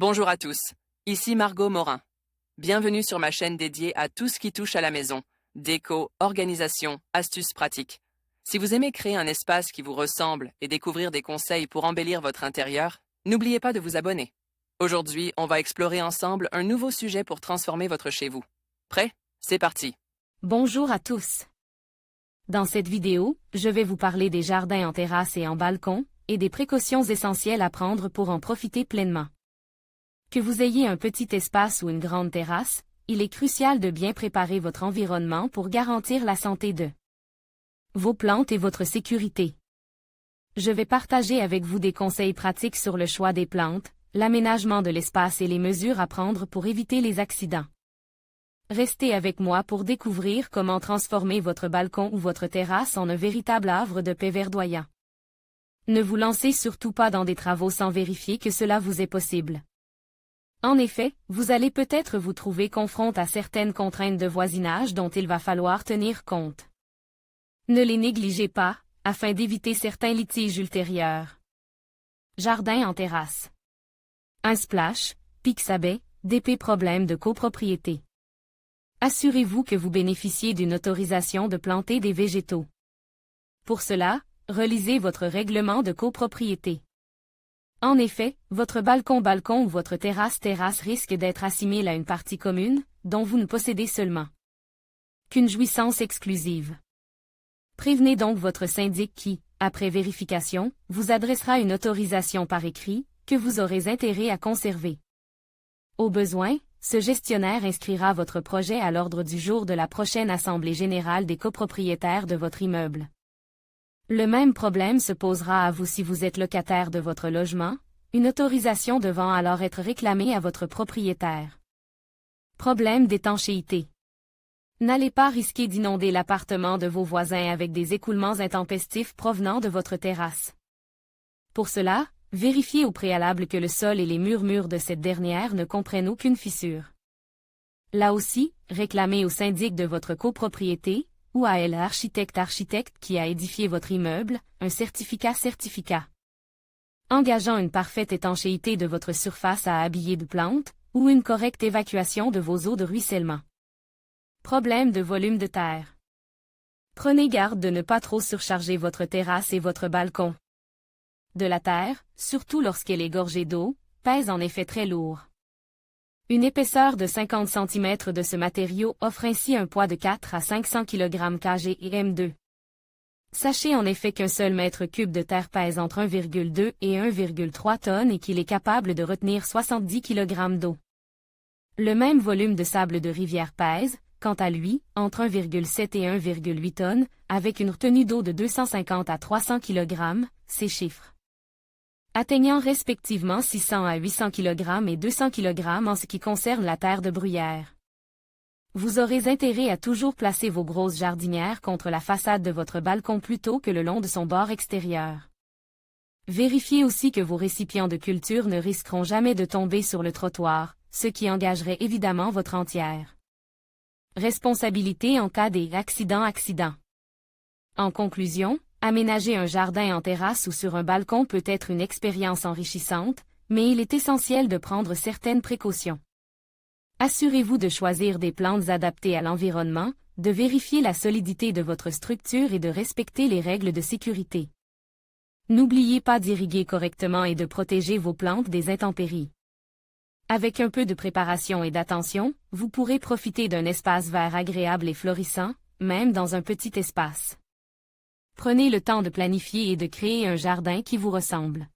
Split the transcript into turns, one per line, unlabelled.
Bonjour à tous, ici Margot Morin. Bienvenue sur ma chaîne dédiée à tout ce qui touche à la maison, déco, organisation, astuces pratiques. Si vous aimez créer un espace qui vous ressemble et découvrir des conseils pour embellir votre intérieur, n'oubliez pas de vous abonner. Aujourd'hui, on va explorer ensemble un nouveau sujet pour transformer votre chez vous. Prêt? C'est parti!
Bonjour à tous. Dans cette vidéo, je vais vous parler des jardins en terrasse et en balcon, et des précautions essentielles à prendre pour en profiter pleinement. Que vous ayez un petit espace ou une grande terrasse, il est crucial de bien préparer votre environnement pour garantir la santé de vos plantes et votre sécurité. Je vais partager avec vous des conseils pratiques sur le choix des plantes, l'aménagement de l'espace et les mesures à prendre pour éviter les accidents. Restez avec moi pour découvrir comment transformer votre balcon ou votre terrasse en un véritable havre de paix verdoyant. Ne vous lancez surtout pas dans des travaux sans vérifier que cela vous est possible. En effet, vous allez peut-être vous trouver confronté à certaines contraintes de voisinage dont il va falloir tenir compte. Ne les négligez pas, afin d'éviter certains litiges ultérieurs. Jardin en terrasse. Un splash, Pixabay, d'épais problèmes de copropriété. Assurez-vous que vous bénéficiez d'une autorisation de planter des végétaux. Pour cela, relisez votre règlement de copropriété. En effet, votre balcon ou votre terrasse risque d'être assimilé à une partie commune, dont vous ne possédez seulement qu'une jouissance exclusive. Prévenez donc votre syndic qui, après vérification, vous adressera une autorisation par écrit, que vous aurez intérêt à conserver. Au besoin, ce gestionnaire inscrira votre projet à l'ordre du jour de la prochaine assemblée générale des copropriétaires de votre immeuble. Le même problème se posera à vous si vous êtes locataire de votre logement, une autorisation devant alors être réclamée à votre propriétaire. Problème d'étanchéité. N'allez pas risquer d'inonder l'appartement de vos voisins avec des écoulements intempestifs provenant de votre terrasse. Pour cela, vérifiez au préalable que le sol et les murs de cette dernière ne comprennent aucune fissure. Là aussi, réclamez au syndic de votre copropriété, ou à l'architecte qui a édifié votre immeuble, un certificat. Engageant une parfaite étanchéité de votre surface à habiller de plantes, ou une correcte évacuation de vos eaux de ruissellement. Problème de volume de terre. Prenez garde de ne pas trop surcharger votre terrasse et votre balcon. De la terre, surtout lorsqu'elle est gorgée d'eau, pèse en effet très lourd. Une épaisseur de 50 cm de ce matériau offre ainsi un poids de 4 à 500 kg/kg et M2. Sachez en effet qu'un seul mètre cube de terre pèse entre 1,2 et 1,3 tonnes et qu'il est capable de retenir 70 kg d'eau. Le même volume de sable de rivière pèse, quant à lui, entre 1,7 et 1,8 tonnes, avec une retenue d'eau de 250 à 300 kg, ces chiffres atteignant respectivement 600 à 800 kg et 200 kg en ce qui concerne la terre de bruyère. Vous aurez intérêt à toujours placer vos grosses jardinières contre la façade de votre balcon plutôt que le long de son bord extérieur. Vérifiez aussi que vos récipients de culture ne risqueront jamais de tomber sur le trottoir, ce qui engagerait évidemment votre entière responsabilité en cas d'accident. En conclusion, aménager un jardin en terrasse ou sur un balcon peut être une expérience enrichissante, mais il est essentiel de prendre certaines précautions. Assurez-vous de choisir des plantes adaptées à l'environnement, de vérifier la solidité de votre structure et de respecter les règles de sécurité. N'oubliez pas d'irriguer correctement et de protéger vos plantes des intempéries. Avec un peu de préparation et d'attention, vous pourrez profiter d'un espace vert agréable et florissant, même dans un petit espace. Prenez le temps de planifier et de créer un jardin qui vous ressemble.